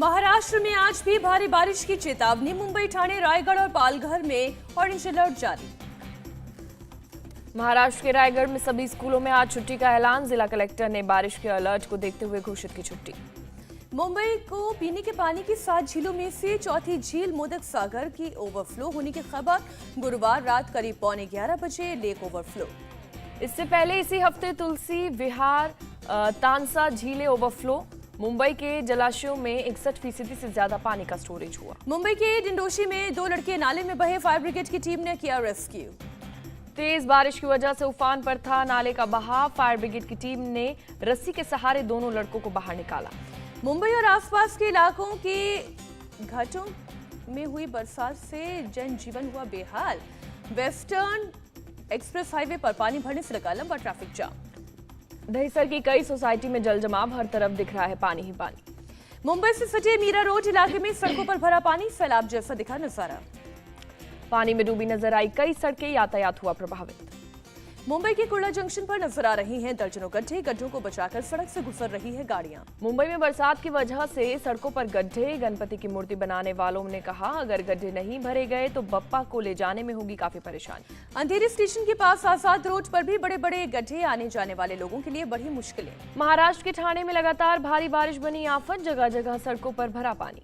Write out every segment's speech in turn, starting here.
महाराष्ट्र में आज भी भारी बारिश की चेतावनी। मुंबई, ठाणे, रायगढ़ और पालघर में ऑरेंज अलर्ट जारी। महाराष्ट्र के रायगढ़ में सभी स्कूलों में आज छुट्टी का ऐलान। जिला कलेक्टर ने बारिश के अलर्ट को देखते हुए घोषित की छुट्टी। मुंबई को पीने के पानी की 7 झीलों में से चौथी झील मोदक सागर की ओवरफ्लो होने की खबर। गुरुवार रात करीब 11:15 बजे लेक ओवरफ्लो। इससे पहले इसी हफ्ते तुलसी विहार तानसा झीलें ओवरफ्लो। मुंबई के जलाशयों में 61% से ज्यादा पानी का स्टोरेज हुआ। मुंबई के डिंडोशी में 2 लड़के नाले में बहे, फायर ब्रिगेड की टीम ने किया रेस्क्यू। तेज बारिश की वजह से उफान पर था नाले का बहाव। फायर ब्रिगेड की टीम ने रस्सी के सहारे दोनों लड़कों को बाहर निकाला। मुंबई और आसपास के इलाकों के घाटों में हुई बरसात से जनजीवन हुआ बेहाल। वेस्टर्न एक्सप्रेस हाईवे पर पानी भरने से लगा लंबा ट्रैफिक जाम। दहिसर की कई सोसाइटी में जल जमाव, हर तरफ दिख रहा है पानी ही पानी। मुंबई से सटे मीरा रोड इलाके में सड़कों पर भरा पानी, सैलाब जैसा दिखा नजारा। पानी में डूबी नजर आई कई सड़कें, यातायात हुआ प्रभावित। मुंबई के कुर्ला जंक्शन पर नजर आ रही हैं दर्जनों गड्ढे, गड्ढों को बचाकर सड़क से गुजर रही है गाड़ियां। मुंबई में बरसात की वजह से सड़कों पर गड्ढे। गणपति की मूर्ति बनाने वालों ने कहा, अगर गड्ढे नहीं भरे गए तो बप्पा को ले जाने में होगी काफी परेशानी। अंधेरी स्टेशन के पास आजाद रोड पर भी बड़े बड़े गड्ढे, आने जाने वाले लोगों के लिए बड़ी मुश्किलें। महाराष्ट्र के ठाणे में लगातार भारी बारिश बनी आफत, जगह जगह सड़कों पर भरा पानी।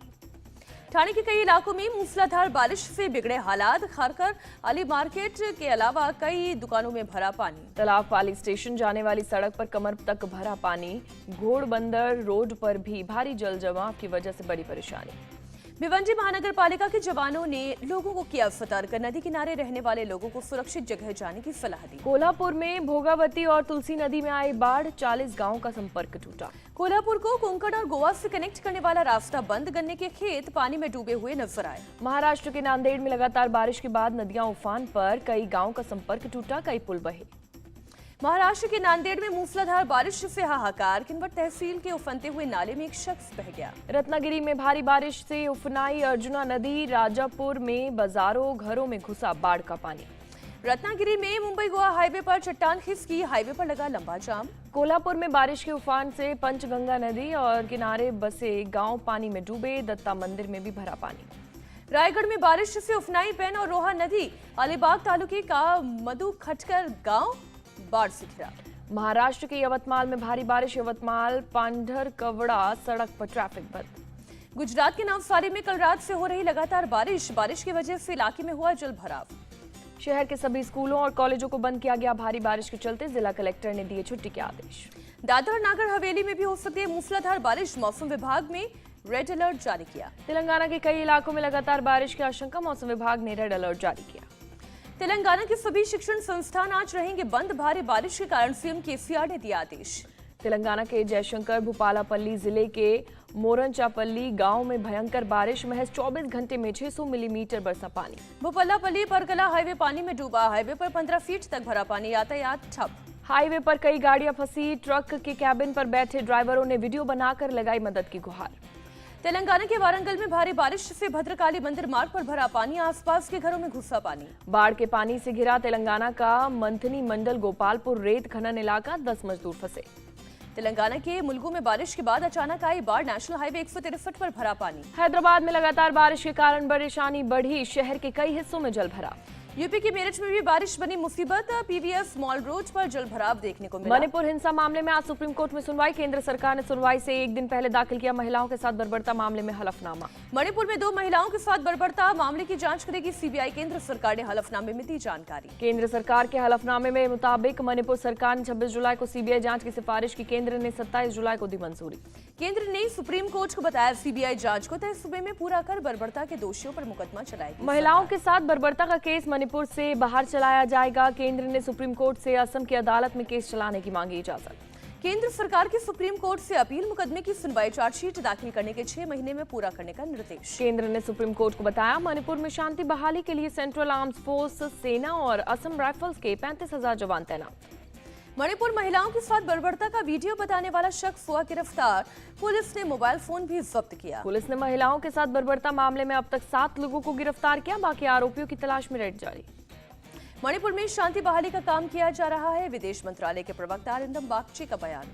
ठाणे के कई इलाकों में मूसलाधार बारिश से बिगड़े हालात। खारकर अली मार्केट के अलावा कई दुकानों में भरा पानी। तालाब पाली स्टेशन जाने वाली सड़क पर कमर तक भरा पानी। घोड़बंदर रोड पर भी भारी जल जमाव की वजह से बड़ी परेशानी। भिवंडी महानगर पालिका के जवानों ने लोगों को किया सतर्क। नदी किनारे रहने वाले लोगों को सुरक्षित जगह जाने की सलाह दी। कोल्हापुर में भोगावती और तुलसी नदी में आई बाढ़, 40 गांवों का संपर्क टूटा। कोल्हापुर को कोंकण और गोवा से कनेक्ट करने वाला रास्ता बंद, गन्ने के खेत पानी में डूबे हुए नजर आए। महाराष्ट्र के नांदेड़ में लगातार बारिश के बाद नदियां उफान पर, कई गांवों का संपर्क टूटा, कई पुल बहे। महाराष्ट्र के नांदेड़ में मूसलाधार बारिश से हाहाकार। किनवट तहसील के उफनते हुए नाले में एक शख्स बह गया। रत्नागिरी में भारी बारिश से उफनाई अर्जुना नदी। राजापुर में बाजारों घरों में घुसा बाढ़ का पानी। रत्नागिरी में मुंबई गोवा हाईवे पर चट्टान खिसकी, हाईवे पर लगा लंबा जाम। कोल्हापुर में बारिश के उफान से पंचगंगा नदी और किनारे बसे गांव पानी में डूबे। दत्ता मंदिर में भी भरा पानी। रायगढ़ में बारिश से उफनाई पेन और रोहा नदी। अलीबाग तालुके का मधु खटकर गांव बाढ़ से घिरा। महाराष्ट्र के यवतमाल में भारी बारिश। यवतमाल पांढर कवड़ा सड़क पर ट्रैफिक बंद। गुजरात के नवसारी में कल रात से हो रही लगातार बारिश की वजह से इलाके में हुआ जल भराव। शहर के सभी स्कूलों और कॉलेजों को बंद किया गया। भारी बारिश के चलते जिला कलेक्टर ने दिए छुट्टी के आदेश। दादर और नागर हवेली में भी हो सकती है मूसलाधार बारिश। मौसम विभाग में रेड अलर्ट जारी किया। तेलंगाना के कई इलाकों में लगातार बारिश की आशंका, मौसम विभाग ने रेड अलर्ट जारी किया। तेलंगाना के सभी शिक्षण संस्थान आज रहेंगे बंद। भारी बारिश के कारण सीएम केसीआर ने दिया आदेश। तेलंगाना के जयशंकर भूपालापल्ली जिले के मोरंचापल्ली गांव में भयंकर बारिश। महज 24 घंटे में 600 मिलीमीटर बरसा पानी। भूपालापल्ली परगला हाईवे पानी में डूबा। हाईवे पर 15 फीट तक भरा पानी, यातायात ठप। हाईवे पर कई गाड़ियां फंसी। ट्रक के कैबिन पर बैठे ड्राइवरों ने वीडियो बनाकर लगाई मदद की गुहार। तेलंगाना के वारंगल में भारी बारिश से भद्रकाली मंदिर मार्ग पर भरा पानी, आसपास के घरों में घुसा पानी। बाढ़ के पानी से घिरा तेलंगाना का मंथनी मंडल गोपालपुर रेत खनन इलाका, 10 मजदूर फंसे। तेलंगाना के मुलुगु में बारिश के बाद अचानक आई बाढ़, नेशनल हाईवे 163 पर भरा पानी। हैदराबाद में लगातार बारिश के कारण परेशानी बढ़ी, शहर के कई हिस्सों में जल भरा। यूपी के मेरठ में भी बारिश बनी मुसीबत, पीवीएस मॉल रोड पर जल भराव देखने को मिला। मणिपुर हिंसा मामले में आज सुप्रीम कोर्ट में सुनवाई। केंद्र सरकार ने सुनवाई से एक दिन पहले दाखिल किया महिलाओं के साथ बर्बरता मामले में हलफनामा। मणिपुर में 2 महिलाओं के साथ बर्बरता मामले की जांच करेगी सीबीआई। केंद्र सरकार ने हलफनामे में दी जानकारी। केंद्र सरकार के हलफनामे में मुताबिक मणिपुर सरकार ने 26 जुलाई को सीबीआई जांच की सिफारिश की। केंद्र ने 27 जुलाई को दी मंजूरी। केंद्र ने सुप्रीम कोर्ट को बताया सीबीआई जांच को तय सूबे में पूरा कर बर्बरता के दोषियों पर मुकदमा चलाएगी। महिलाओं के साथ बर्बरता का केस मणिपुर से बाहर चलाया जाएगा। केंद्र ने सुप्रीम कोर्ट से असम की अदालत में केस चलाने की मांगी इजाजत। केंद्र सरकार की सुप्रीम कोर्ट से अपील, मुकदमे की सुनवाई चार्जशीट दाखिल करने के 6 महीने में पूरा करने का निर्देश। केंद्र ने सुप्रीम कोर्ट को बताया मणिपुर में शांति बहाली के लिए सेंट्रल आर्म्स फोर्स, सेना और असम राइफल्स के 35,000 जवान तैनात। मणिपुर महिलाओं के साथ बर्बरता का वीडियो बताने वाला शख्स हुआ गिरफ्तार। पुलिस ने मोबाइल फोन भी जब्त किया। पुलिस ने महिलाओं के साथ बर्बरता मामले में अब तक 7 लोगों को गिरफ्तार किया। बाकी आरोपियों की तलाश में रेड जारी। मणिपुर में शांति बहाली का काम किया जा रहा है, विदेश मंत्रालय के प्रवक्ता अरिंदम बागची का बयान।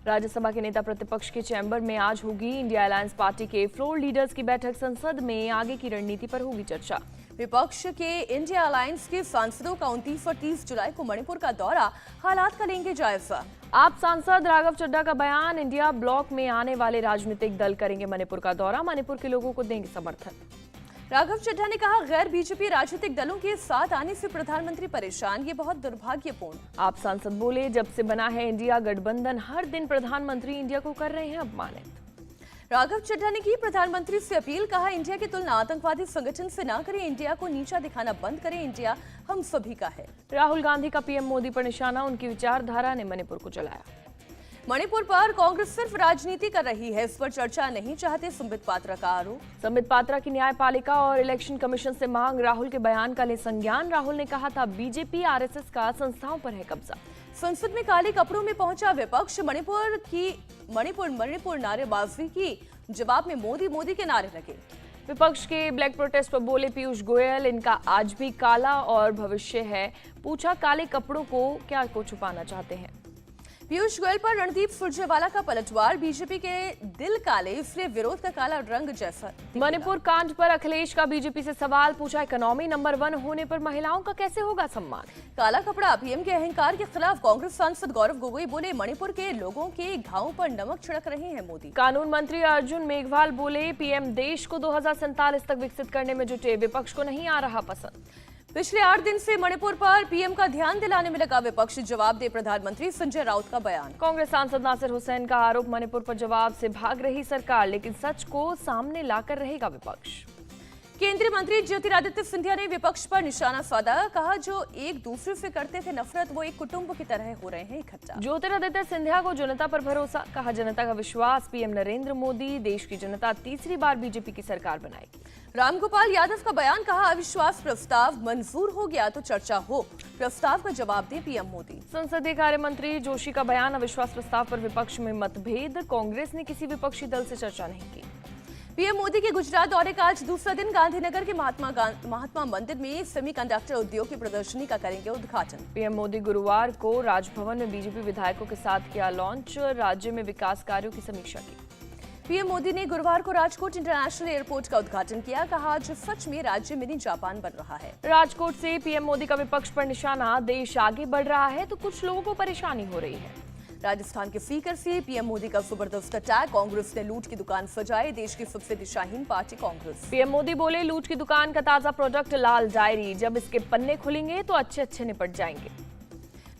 राज्यसभा के नेता प्रतिपक्ष के चैम्बर में आज होगी इंडिया अलायंस पार्टी के फ्लोर लीडर्स की बैठक। संसद में आगे की रणनीति पर होगी चर्चा। विपक्ष के इंडिया अलायंस के सांसदों का 29 और 30 जुलाई को मणिपुर का दौरा, हालात का लेंगे जायजा। आप सांसद राघव चड्ढा का बयान, इंडिया ब्लॉक में आने वाले राजनीतिक दल करेंगे मणिपुर का दौरा, मणिपुर के लोगों को देंगे समर्थन। राघव चड्ढा ने कहा, गैर बीजेपी राजनीतिक दलों के साथ आने से प्रधानमंत्री परेशान, ये बहुत दुर्भाग्यपूर्ण। आप सांसद बोले, जब से बना है इंडिया गठबंधन, हर दिन प्रधानमंत्री इंडिया को कर रहे हैं अपमानित। राघव चड्ढा ने की प्रधानमंत्री से अपील, कहा इंडिया की तुलना आतंकवादी संगठन से ना करें, इंडिया को नीचा दिखाना बंद करें, इंडिया हम सभी का है। राहुल गांधी का पीएम मोदी पर निशाना, उनकी विचारधारा ने मणिपुर को जलाया। मणिपुर पर कांग्रेस सिर्फ राजनीति कर रही है, इस पर चर्चा नहीं चाहते संबित पात्रा का आरोप। संबित पात्रा की न्यायपालिका और इलेक्शन कमीशन से मांग, राहुल के बयान का ले संज्ञान। राहुल ने कहा था, बीजेपी आरएसएस का संस्थाओं पर है कब्जा। संसद में काले कपड़ों में पहुंचा विपक्ष, मणिपुर नारेबाजी की, जवाब में मोदी मोदी के नारे लगे। विपक्ष के ब्लैक प्रोटेस्ट पर बोले पीयूष गोयल, इनका आज भी काला और भविष्य है। पूछा, काले कपड़ों को क्या छुपाना चाहते हैं। पीयूष गोयल पर रणदीप सुरजेवाला का पलटवार, बीजेपी के दिल काले इसलिए विरोध का काला रंग जैसा। मणिपुर कांड पर अखिलेश का बीजेपी से सवाल, पूछा, इकोनॉमी नंबर 1 होने पर महिलाओं का कैसे होगा सम्मान। काला कपड़ा, पीएम के अहंकार के खिलाफ कांग्रेस सांसद गौरव गोगोई बोले, मणिपुर के लोगों के घावों पर नमक छिड़क रहे हैं मोदी। कानून मंत्री अर्जुन मेघवाल बोले, पीएम देश को 2047 तक विकसित करने में जुटे, विपक्ष को नहीं आ रहा पसंद। पिछले 8 दिन से मणिपुर पर पीएम का ध्यान दिलाने में लगा विपक्ष, जवाब दे प्रधानमंत्री, संजय राउत का बयान। कांग्रेस सांसद नासिर हुसैन का आरोप, मणिपुर पर जवाब से भाग रही सरकार, लेकिन सच को सामने लाकर रहेगा विपक्ष। केंद्रीय मंत्री ज्योतिरादित्य सिंधिया ने विपक्ष पर निशाना साधा, कहा जो एक दूसरे से करते थे नफरत, वो एक कुटुंब की तरह हो रहे हैं इकट्ठा। ज्योतिरादित्य सिंधिया को जनता पर भरोसा, कहा जनता का विश्वास, पीएम नरेंद्र मोदी, देश की जनता तीसरी बार बीजेपी की सरकार बनाएगी। रामगोपाल यादव का बयान, कहा अविश्वास प्रस्ताव मंजूर हो गया तो चर्चा हो, प्रस्ताव का जवाब दे पीएम मोदी। संसदीय कार्य मंत्री जोशी का बयान, अविश्वास प्रस्ताव पर विपक्ष में मतभेद, कांग्रेस ने किसी विपक्षी दल से चर्चा नहीं की। पीएम मोदी के गुजरात दौरे का आज दूसरा दिन, गांधीनगर के महात्मा मंदिर में सेमीकंडक्टर उद्योग की प्रदर्शनी का करेंगे उद्घाटन। पीएम मोदी गुरुवार को राजभवन में बीजेपी विधायकों के साथ किया लॉन्च, राज्य में विकास कार्यों की समीक्षा की। पीएम मोदी ने गुरुवार को राजकोट इंटरनेशनल एयरपोर्ट का उद्घाटन किया, कहा आज सच में राज्य मिनी जापान बन रहा है। राजकोट से पीएम मोदी का विपक्ष पर निशाना, देश आगे बढ़ रहा है तो कुछ लोगों को परेशानी हो रही है। राजस्थान के सीकर से पीएम मोदी का जबरदस्त अटैक, कांग्रेस ने लूट की दुकान सजाए, देश की सबसे दिशाहीन पार्टी कांग्रेस। पीएम मोदी बोले, लूट की दुकान का ताजा प्रोडक्ट लाल डायरी, जब इसके पन्ने खुलेंगे तो अच्छे निपट जाएंगे।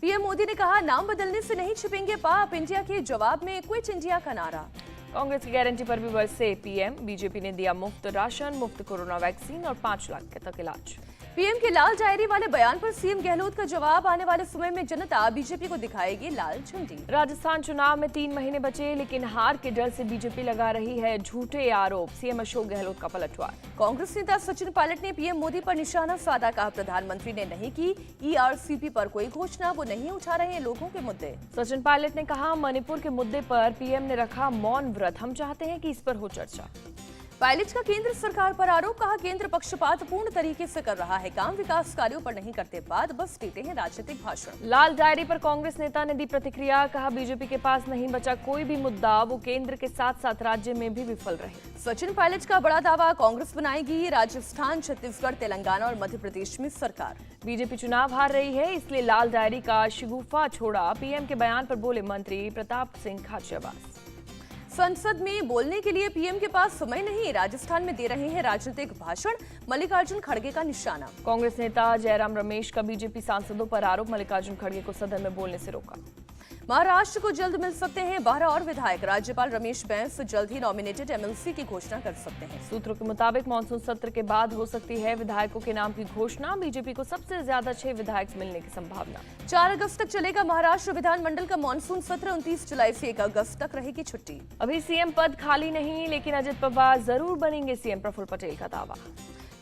पीएम मोदी ने कहा, नाम बदलने से नहीं छिपेंगे पाप, इंडिया के जवाब में क्विट इंडिया का नारा। कांग्रेस की गारंटी पर भी बरसे पीएम, बीजेपी ने दिया मुफ्त राशन, मुफ्त कोरोना वैक्सीन और 5 लाख तक इलाज। पीएम के लाल डायरी वाले बयान पर सीएम गहलोत का जवाब, आने वाले समय में जनता बीजेपी को दिखाएगी लाल झंडी। राजस्थान चुनाव में 3 महीने बचे, लेकिन हार के डर से बीजेपी लगा रही है झूठे आरोप, सीएम अशोक गहलोत का पलटवार। कांग्रेस नेता सचिन पायलट ने पीएम मोदी पर निशाना साधा, कहा प्रधानमंत्री ने नहीं की ईआरसीपी पर कोई घोषणा, वो नहीं उठा रहे हैं लोगों के मुद्दे। सचिन पायलट ने कहा, मणिपुर के मुद्दे पर पीएम ने रखा मौन व्रत, हम चाहते हैं कि इस पर हो चर्चा। पायलट का केंद्र सरकार पर आरोप, कहा केंद्र पक्षपातपूर्ण तरीके से कर रहा है काम, विकास कार्यों पर नहीं करते बात, बस देते हैं राजनीतिक भाषण। लाल डायरी पर कांग्रेस नेता ने दी प्रतिक्रिया, कहा बीजेपी के पास नहीं बचा कोई भी मुद्दा, वो केंद्र के साथ साथ राज्य में भी विफल रहे। सचिन पायलट का बड़ा दावा, कांग्रेस बनाएगी राजस्थान, छत्तीसगढ़, तेलंगाना और मध्य प्रदेश में सरकार। बीजेपी चुनाव हार रही है, इसलिए लाल डायरी का शिगुफा छोड़ा, पीएम के बयान पर बोले मंत्री प्रताप सिंह खाचरियावास। संसद में बोलने के लिए पीएम के पास समय नहीं, राजस्थान में दे रहे हैं राजनीतिक भाषण, मल्लिकार्जुन खड़गे का निशाना। कांग्रेस नेता जयराम रमेश का बीजेपी सांसदों पर आरोप, मल्लिकार्जुन खड़गे को सदन में बोलने से रोका। महाराष्ट्र को जल्द मिल सकते हैं 12 और विधायक, राज्यपाल रमेश बैस जल्द ही नॉमिनेटेड एमएलसी की घोषणा कर सकते हैं। सूत्रों के मुताबिक मानसून सत्र के बाद हो सकती है विधायकों के नाम की घोषणा, बीजेपी को सबसे ज्यादा 6 विधायक मिलने की संभावना। 4 अगस्त तक चलेगा महाराष्ट्र विधानमंडल का मानसून सत्र, 29 जुलाई से 1 अगस्त तक रहेगी छुट्टी। अभी सीएम पद खाली नहीं, लेकिन अजित पवार जरूर बनेंगे सीएम, प्रफुल्ल पटेल का दावा।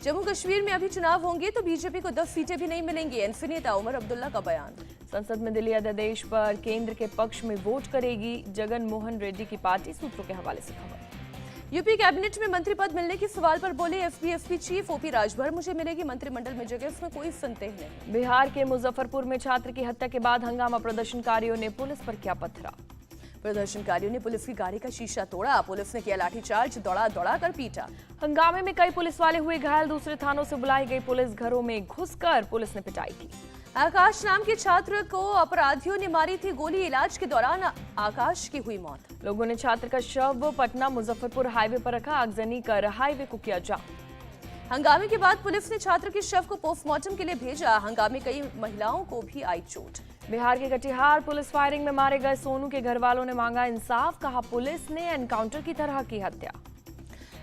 जम्मू कश्मीर में अभी चुनाव होंगे तो बीजेपी को 10 सीटें भी नहीं मिलेंगी, एनसी नेता उमर अब्दुल्ला का बयान। संसद में दिल्ली अध्यादेश पर केंद्र के पक्ष में वोट करेगी जगन मोहन रेड्डी की पार्टी, सूत्रों के हवाले से खबर। यूपी कैबिनेट में मंत्री पद मिलने के सवाल पर बोले एसपी चीफ ओपी राजभर, मुझे मिलेगी मंत्रिमंडल में जगह, इसमें कोई संदेह नहीं। बिहार के मुजफ्फरपुर में छात्र की हत्या के बाद हंगामा, प्रदर्शनकारियों ने पुलिस पर किया पथराव। प्रदर्शनकारियों ने पुलिस की गाड़ी का शीशा तोड़ा, पुलिस ने किया लाठीचार्ज, दौड़ा कर पीटा। हंगामे में कई पुलिस वाले हुए घायल, दूसरे थानों से बुलाई गई पुलिस घरों में घुसकर पुलिस ने पिटाई की। आकाश नाम के छात्र को अपराधियों ने मारी थी गोली, इलाज के दौरान आकाश की हुई मौत। लोगों ने छात्र का शव पटना मुजफ्फरपुर हाईवे पर रखा, आगजनी कर हाईवे को किया जाम। हंगामे के बाद पुलिस ने छात्र के शव को पोस्टमार्टम के लिए भेजा, हंगामे कई महिलाओं को भी आई चोट। बिहार के कटिहार पुलिस फायरिंग में मारे गए सोनू के घर वालों ने मांगा इंसाफ, कहा पुलिस ने एनकाउंटर की तरह की हत्या।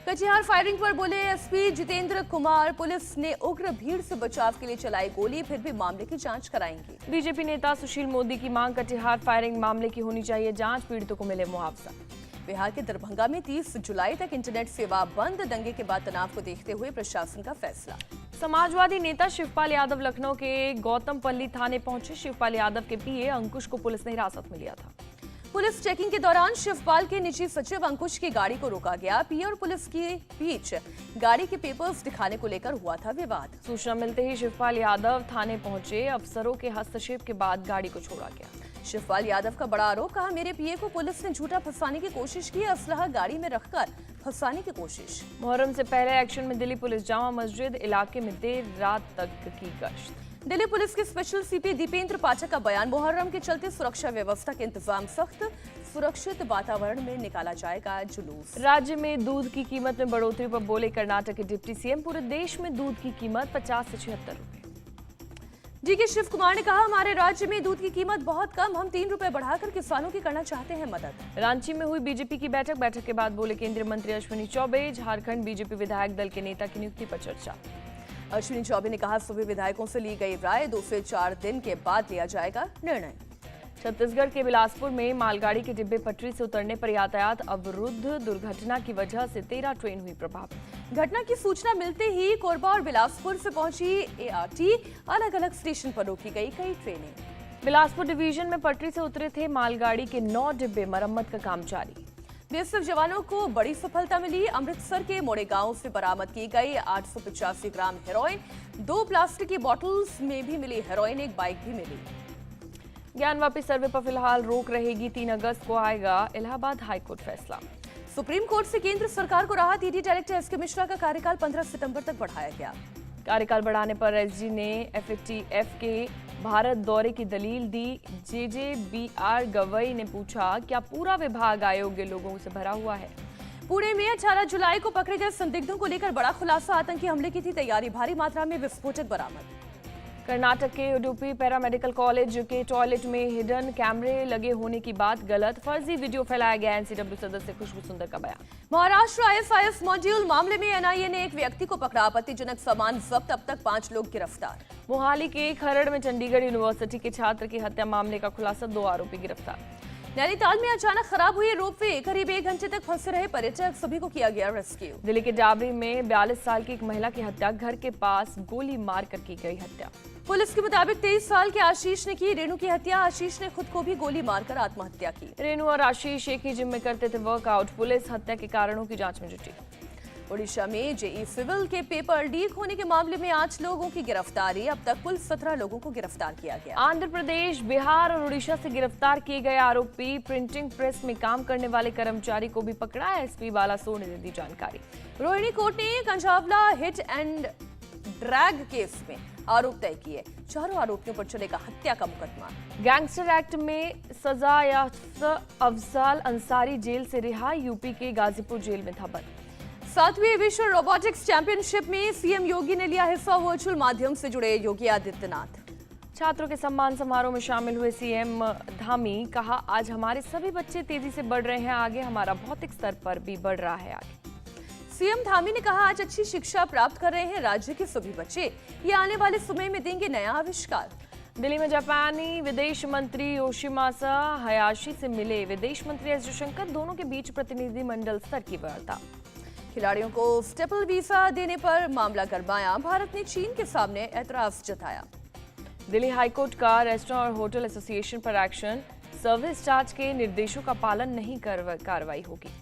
कटिहार फायरिंग पर बोले एसपी जितेंद्र कुमार, पुलिस ने उग्र भीड़ से बचाव के लिए चलाई गोली, फिर भी मामले की जांच कराएंगे। बीजेपी नेता सुशील मोदी की मांग, कटिहार फायरिंग मामले की होनी चाहिए जांच, पीड़ितों को मिले मुआवजा। बिहार के दरभंगा में 30 जुलाई तक इंटरनेट सेवा बंद, दंगे के बाद तनाव को देखते हुए प्रशासन का फैसला। समाजवादी नेता शिवपाल यादव लखनऊ के गौतमपल्ली थाने पहुंचे, शिवपाल यादव के पीए अंकुश को पुलिस ने हिरासत में लिया था। पुलिस चेकिंग के दौरान शिवपाल के निजी सचिव अंकुश की गाड़ी को रोका गया, पीए और पुलिस के बीच गाड़ी के पेपर्स दिखाने को लेकर हुआ था विवाद। सूचना मिलते ही शिवपाल यादव थाने पहुंचे, अफसरों के हस्तक्षेप के बाद गाड़ी को छोड़ा गया। शिवपाल यादव का बड़ा आरोप, कहा मेरे पीए को पुलिस ने झूठा फंसाने की कोशिश की, असलहा गाड़ी में रखकर फंसाने की कोशिश। मुहर्रम से पहले एक्शन में दिल्ली पुलिस जामा मस्जिद इलाके में देर रात तक की गश्त। दिल्ली पुलिस के स्पेशल सीपी दीपेंद्र पाठक का बयान, मुहर्रम के चलते सुरक्षा व्यवस्था के इंतजाम सख्त, सुरक्षित वातावरण में निकाला जाएगा जुलूस। राज्य में दूध की कीमत में बढ़ोतरी पर बोले कर्नाटक के डिप्टी सीएम, पूरे देश में दूध की कीमत 50 से 76 रुपए। डीके शिव कुमार ने कहा हमारे राज्य में दूध की कीमत बहुत कम, हम 3 रुपए बढ़ाकर किसानों की करना चाहते हैं मदद। रांची में हुई बीजेपी की बैठक के बाद बोले केंद्रीय मंत्री अश्विनी चौबे, झारखंड बीजेपी विधायक दल के नेता की नियुक्ति पर चर्चा। अश्विनी चौबे ने कहा सभी विधायकों से ली गई राय, 2 से 4 दिन के बाद लिया जाएगा निर्णय। छत्तीसगढ़ के बिलासपुर में मालगाड़ी के डिब्बे पटरी से उतरने पर यातायात अवरुद्ध, दुर्घटना की वजह से 13 ट्रेन हुई प्रभावित। घटना की सूचना मिलते ही कोरबा और बिलासपुर से पहुंची एआरटी, अलग अलग स्टेशन पर रोकी गई कई ट्रेनें। बिलासपुर डिवीजन में पटरी से उतरे थे मालगाड़ी के 9 डिब्बे, मरम्मत का काम जारी। बीएसएफ जवानों को बड़ी सफलता मिली, अमृतसर के मोड़ेगांव से बरामद की गई 885 ग्राम हेरोइन, 2 प्लास्टिक की बोतल्स में भी मिली हेरोइन, एक बाइक भी मिली। ज्ञानवापी सर्वे पर फिलहाल रोक रहेगी, 3 अगस्त को आएगा इलाहाबाद हाईकोर्ट फैसला। सुप्रीम कोर्ट से केंद्र सरकार को राहत, ईडी डायरेक्टर एसके मिश्रा का कार्यकाल 15 सितंबर तक बढ़ाया गया। कार्यकाल बढ़ाने पर एसजी ने एफएटीएफ के भारत दौरे की दलील दी। जेजेबीआर गवई ने पूछा क्या पूरा विभाग अयोग्य लोगों से भरा हुआ है। पुणे में 18 जुलाई को पकड़े गए संदिग्धों को लेकर बड़ा खुलासा, आतंकी हमले की थी तैयारी, भारी मात्रा में विस्फोटक बरामद। कर्नाटक के उडुपी पैरामेडिकल कॉलेज के टॉयलेट में हिडन कैमरे लगे होने की बात गलत, फर्जी वीडियो फैलाया गया, एनसीडब्ल्यू सदस्य खुशबू सुंदर का बयान। महाराष्ट्र आईएसआईएस मॉड्यूल मामले में एनआईए ने एक व्यक्ति को पकड़ा, आपत्तिजनक सामान जब्त, अब तक 5 लोग गिरफ्तार। मोहाली के खरड़ में चंडीगढ़ यूनिवर्सिटी के छात्र की हत्या मामले का खुलासा, 2 आरोपी गिरफ्तार। नैनीताल में अचानक खराब हुई रोपवे, करीब 1 घंटे तक फंसे रहे पर्यटक, सभी को किया गया रेस्क्यू। दिल्ली के डाबरी में 42 साल की एक महिला की हत्या, घर के पास गोली मारकर की गई हत्या। पुलिस के मुताबिक 23 साल के आशीष ने की रेणु की हत्या, आशीष ने खुद को भी गोली मारकर आत्महत्या की। रेणु और आशीष एक ही जिम में करते थे वर्कआउट, पुलिस हत्या के कारणों की जांच में जुटी। ओडिशा में जेई सिविल के पेपर लीक होने के मामले में 8 लोगों की गिरफ्तारी, अब तक कुल 17 लोगों को गिरफ्तार किया गया। आंध्र प्रदेश, बिहार और उड़ीसा से गिरफ्तार किए गए आरोपी, प्रिंटिंग प्रेस में काम करने वाले कर्मचारी को भी पकड़ा, एसपी बालासोर ने दी जानकारी। रोहिणी कोर्ट ने कंजावला हिट एंड ड्रैग केस में आरोप तय किए, 4 आरोपियों पर चलेगा हत्या का मुकदमा। गैंगस्टर एक्ट में सजायाफ्ता अफजाल अंसारी जेल से रिहा, यूपी के गाजीपुर जेल में था बंद। 7वीं विश्व रोबोटिक्स चैंपियनशिप में सीएम योगी ने लिया हिस्सा, वर्चुअल माध्यम से जुड़े योगी आदित्यनाथ। छात्रों के सम्मान समारोह में शामिल हुए सीएम धामी, कहा आज हमारे सभी बच्चे तेजी से बढ़ रहे हैं आगे, हमारा भौतिक स्तर पर भी बढ़ रहा है आगे। सीएम धामी ने कहा आज अच्छी शिक्षा प्राप्त कर रहे हैं राज्य के सभी बच्चे, ये आने वाले समय में देंगे नया आविष्कार। दिल्ली में जापानी विदेश मंत्री योशिमासा हयाशी से मिले विदेश मंत्री एस जयशंकर, दोनों के बीच प्रतिनिधिमंडल स्तर की वार्ता। खिलाड़ियों को स्टेपल वीजा देने पर मामला गरमाया, भारत ने चीन के सामने ऐतराज जताया। दिल्ली हाईकोर्ट का रेस्टोरेंट और होटल एसोसिएशन पर एक्शन, सर्विस चार्ज के निर्देशों का पालन नहीं कार्रवाई होगी।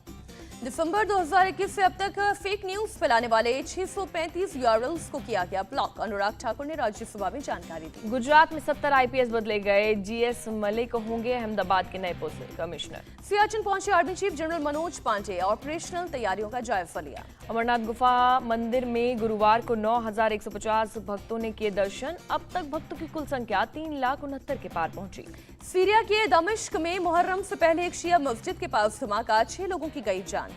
दिसंबर 2021 से अब तक फेक न्यूज फैलाने वाले 635 यूआरएल्स को किया गया ब्लॉक। अनुराग ठाकुर ने राज्यसभा में जानकारी दी। गुजरात में 70 आईपीएस बदले गए। जीएस मलिक होंगे अहमदाबाद के नए पुलिस कमिश्नर। सियाचिन पहुंचे army chief general Manoj Pande, operational तैयारियों का जायजा लिया। अमरनाथ गुफा मंदिर में गुरुवार को 9,150 भक्तों ने किए दर्शन। अब तक भक्तों की कुल संख्या 3,69,000 के पार पहुंची। सीरिया के दमिश्क में मुहर्रम से पहले एक शिया मस्जिद के पास धमाका, 6 लोगों की गई जान।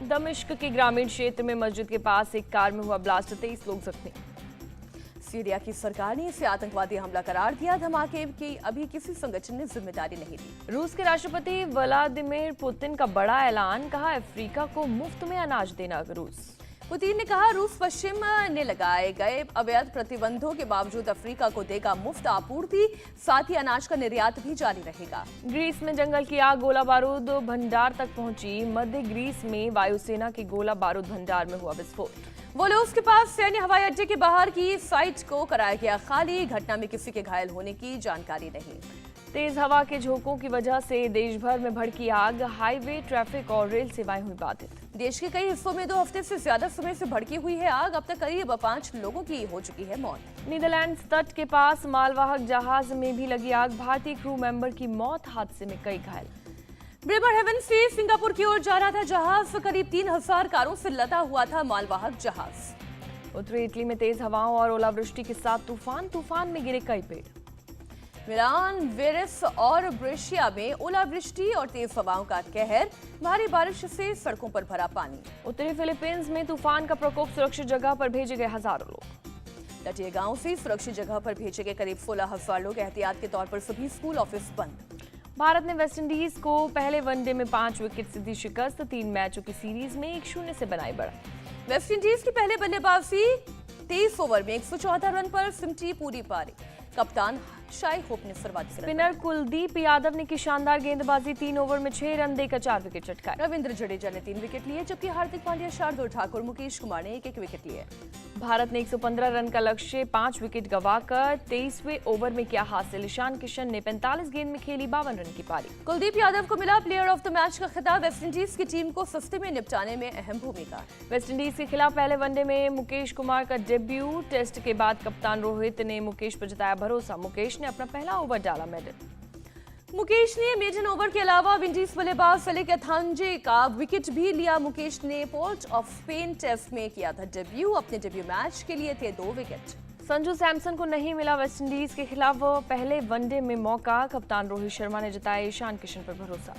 दमिश्क के ग्रामीण क्षेत्र में मस्जिद के पास एक कार में हुआ ब्लास्ट, 23 लोग जख्मी। सीरिया की सरकार ने इसे आतंकवादी हमला करार दिया। धमाके की अभी किसी संगठन ने जिम्मेदारी नहीं ली। रूस के राष्ट्रपति व्लादिमीर पुतिन का बड़ा ऐलान, कहा अफ्रीका को मुफ्त में अनाज देना। रूस पुतिन ने कहा रूस पश्चिम ने लगाए गए अवैध प्रतिबंधों के बावजूद अफ्रीका को देगा मुफ्त आपूर्ति, साथ ही अनाज का निर्यात भी जारी रहेगा। ग्रीस में जंगल की आग गोला बारूद भंडार तक पहुंची। मध्य ग्रीस में वायुसेना के गोला बारूद भंडार में हुआ विस्फोट। वोलोस के पास सैन्य हवाई अड्डे के बाहर की साइट को कराया गया खाली। घटना में किसी के घायल होने की जानकारी नहीं। तेज हवा के झोंकों की वजह से देश भर में भड़की आग। हाईवे, ट्रैफिक और रेल सेवाएं हुई बाधित। देश के कई हिस्सों में 2 हफ्ते से ज्यादा समय से भड़की हुई है आग। अब तक करीब 5 लोगों की हो चुकी है मौत। नीदरलैंड्स तट के पास मालवाहक जहाज में भी लगी आग। भारतीय क्रू मेंबर की मौत, हादसे में कई घायल। ब्रेमर हेवन से सिंगापुर की ओर जा रहा था जहाज। करीब 3,000 कारों से लदा हुआ था मालवाहक जहाज। उत्तरी इटली में तेज हवाओं और ओलावृष्टि के साथ तूफान में गिरे कई पेड़। मिलान, वेरिस और ब्रेशिया में ओलावृष्टि और तेज हवाओं का कहर। भारी बारिश से सड़कों पर भरा पानी। उत्तरी फिलीपींस में तूफान का प्रकोप, सुरक्षित जगह पर भेजे गए हजारों लोग। तटीय गांव से सुरक्षित जगह पर भेजे गए करीब 16,000 लोग। एहतियात के तौर पर सभी स्कूल ऑफिस बंद। भारत ने वेस्टइंडीज को पहले वनडे में 5 विकेट से दी शिकस्त। 3 मैचों की सीरीज में 1-0 से बनाई बढ़त। वेस्टइंडीज की पहले बल्लेबाजी 23 ओवर में 114 रन पर सिमटी पूरी पारी। कप्तान शाई होप ने सर्वाधिक। स्पिनर कुलदीप यादव ने की शानदार गेंदबाजी। 3 ओवर में 6 रन देकर 4 विकेट चटकाए। रविंद्र जडेजा ने 3 विकेट लिए, जबकि हार्दिक पांड्या, शार्दुल ठाकुर, मुकेश कुमार ने 1-1 विकेट लिए। भारत ने 115 रन का लक्ष्य 5 विकेट गंवाकर 23वें ओवर में किया हासिल। ईशान किशन ने 45 गेंद में खेली 52 रन की पारी। कुलदीप यादव को मिला प्लेयर ऑफ द मैच का खिताब। वेस्टइंडीज की टीम को सस्ते में निपटाने में अहम भूमिका। वेस्टइंडीज के खिलाफ पहले वनडे में मुकेश कुमार का डेब्यू। टेस्ट के बाद कप्तान रोहित ने मुकेश पर जताया भरोसा। मुकेश ने अपना पहला ओवर डाला मेडन। मुकेश ने मेडन ओवर के अलावा विंडीज बल्लेबाज सलेक अथांजे का विकेट भी लिया। मुकेश ने पोर्ट ऑफ स्पेन टेस्ट में किया था डेब्यू। अपने डेब्यू मैच के लिए थे 2 विकेट। संजू सैमसन को नहीं मिला वेस्टइंडीज के खिलाफ पहले वनडे में मौका। कप्तान रोहित शर्मा ने जताया ईशान किशन पर भरोसा।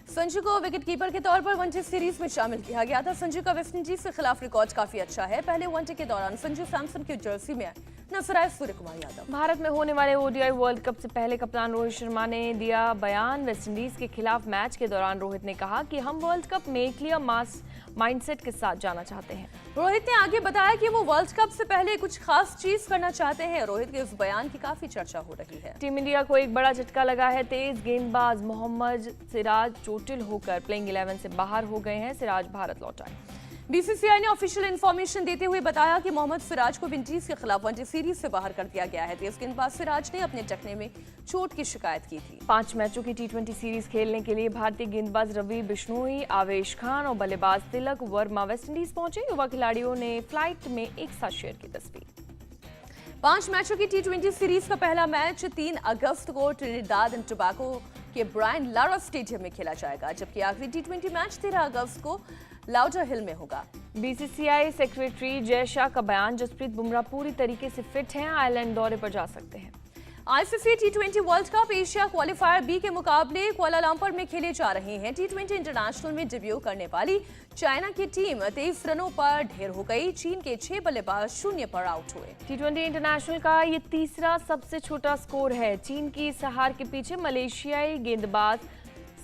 संजू को विकेटकीपर के तौर पर वनडे सीरीज में शामिल किया गया था। संजू का वेस्टइंडीज के खिलाफ रिकॉर्ड काफी अच्छा है। पहले वनडे के दौरान संजू सैमसन की जर्सी में नजर आए सूर्य कुमार यादव। भारत में होने वाले ओडीआई वर्ल्ड कप से पहले कप्तान रोहित शर्मा ने दिया बयान। वेस्टइंडीज के खिलाफ मैच के दौरान रोहित ने कहा कि हम वर्ल्ड कप में क्लियर मास माइंडसेट के साथ जाना चाहते हैं। रोहित ने आगे बताया कि वो वर्ल्ड कप से पहले कुछ खास चीज करना चाहते हैं। रोहित के इस बयान की काफी चर्चा हो रही है। टीम इंडिया को एक बड़ा झटका लगा है। तेज गेंदबाज मोहम्मद सिराज चोटिल होकर प्लेइंग 11 से बाहर हो गए हैं। सिराज भारत लौट आए। बीसीसीआई ने ऑफिशियल इन्फॉर्मेशन देते हुए बताया कि मोहम्मद सिराज को विंडीज के खिलाफ वनडे सीरीज से बाहर कर दिया गया है। तेज गेंदबाज सिराज ने अपने टखने में चोट की शिकायत की थी। 5 मैचों की T20 सीरीज खेलने के लिए भारतीय गेंदबाज रवि बिश्नोई, आवेश खान और बल्लेबाज तिलक वर्मा वेस्टइंडीज पहुंचे। युवा खिलाड़ियों ने फ्लाइट में एक साथ शेयर की तस्वीर। 5 मैचों की T20 सीरीज का पहला मैच 3 अगस्त को ट्रिनिडाद एंड टोबैगो के ब्रायन लारा स्टेडियम में खेला जाएगा, जबकि आखिरी T20 मैच 13 अगस्त को लाउडर हिल में होगा। बीसीसीआई सेक्रेटरी जय शाह का बयान, जसप्रीत बुमराह पूरी तरीके से फिट हैं, आयरलैंड दौरे पर जा सकते हैं। ICC T20 world cup Asia qualifier B के मुकाबले कुआलालंपुर में खेले जा रहे हैं। T20 इंटरनेशनल में डेब्यू करने वाली चाइना की टीम 23 रनों पर ढेर हो गई। चीन के 6 बल्लेबाज 0 पर आउट हुए। T20 इंटरनेशनल का ये तीसरा सबसे छोटा स्कोर है। चीन की इस हार के पीछे मलेशियाई गेंदबाज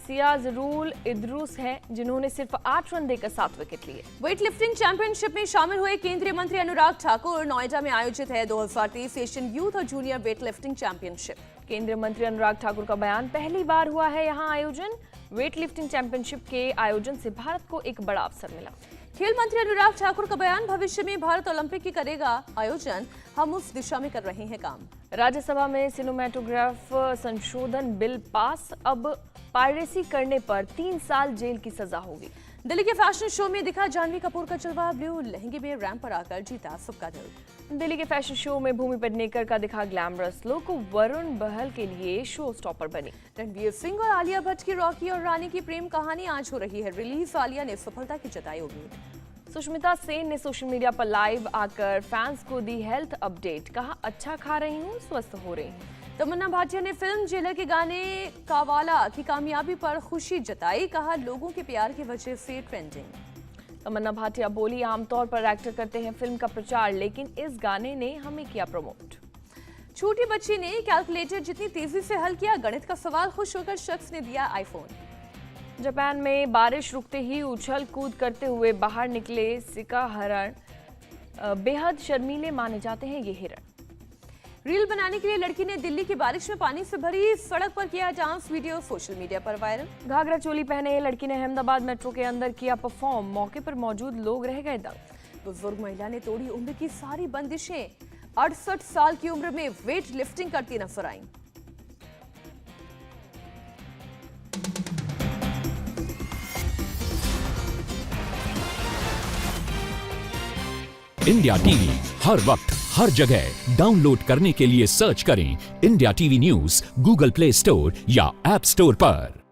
सियाजरुल इद्रूस हैं, जिन्होंने सिर्फ 8 रन देकर 7 विकेट लिए। वेट लिफ्टिंग चैंपियनशिप में शामिल हुए केंद्रीय मंत्री अनुराग ठाकुर। नोएडा में आयोजित है 2023 एशियन यूथ और जूनियर वेट लिफ्टिंग चैंपियनशिप। केंद्रीय मंत्री अनुराग ठाकुर का बयान, पहली बार हुआ है यहाँ आयोजन। वेट लिफ्टिंग चैंपियनशिप के आयोजन से भारत को एक बड़ा अवसर मिला। खेल मंत्री अनुराग ठाकुर का बयान, भविष्य में भारत ओलंपिक की करेगा आयोजन, हम उस दिशा में कर रहे हैं काम। राज्यसभा में सिनेमेटोग्राफ संशोधन बिल पास, अब पायरेसी करने पर 3 साल जेल की सजा होगी। दिल्ली के फैशन शो में दिखा जानवी कपूर का जलवा, ब्लू लहंगे में रैंप पर आकर जीता सबका दिल। दिल्ली के फैशन शो में भूमि पेडनेकर का दिखा ग्लैमरस लुक, वरुण बहल के लिए शो स्टॉपर बनी। रणवीर सिंह और आलिया भट्ट की रॉकी और रानी की प्रेम कहानी आज हो रही है रिलीज, आलिया ने सफलता की जताई उम्मीद। सुष्मिता सेन ने सोशल मीडिया पर लाइव आकर फैंस को दी हेल्थ अपडेट, कहा अच्छा खा रही हूँ, स्वस्थ हो रही हूँ। तमन्ना भाटिया ने फिल्म जेलर के गाने कावाला की कामयाबी पर खुशी जताई, कहा लोगों के प्यार की वजह से ट्रेंडिंग। तमन्ना भाटिया बोली आमतौर पर एक्टर करते हैं फिल्म का प्रचार, लेकिन इस गाने ने हमें किया प्रमोट। छोटी बच्ची ने कैलकुलेटर जितनी तेजी से हल किया गणित का सवाल, खुश होकर शख्स ने दिया आईफोन। जापान में बारिश रुकते ही उछल कूद करते हुए बाहर निकले सिका हरण, बेहद शर्मीले माने जाते हैं ये हिरण। रील बनाने के लिए लड़की ने दिल्ली की बारिश में पानी से भरी सड़क पर किया डांस, वीडियो सोशल मीडिया पर वायरल। घाघरा चोली पहने लड़की ने अहमदाबाद मेट्रो के अंदर किया परफॉर्म, मौके पर मौजूद लोग रह गए दंग। बुजुर्ग महिला ने तोड़ी उम्र की सारी बंदिशें, 68 साल की उम्र में वेट लिफ्टिंग करती नजर आई। इंडिया टीवी हर वक्त हर जगह डाउनलोड करने के लिए सर्च करें India TV news Google play store या ऐप स्टोर पर।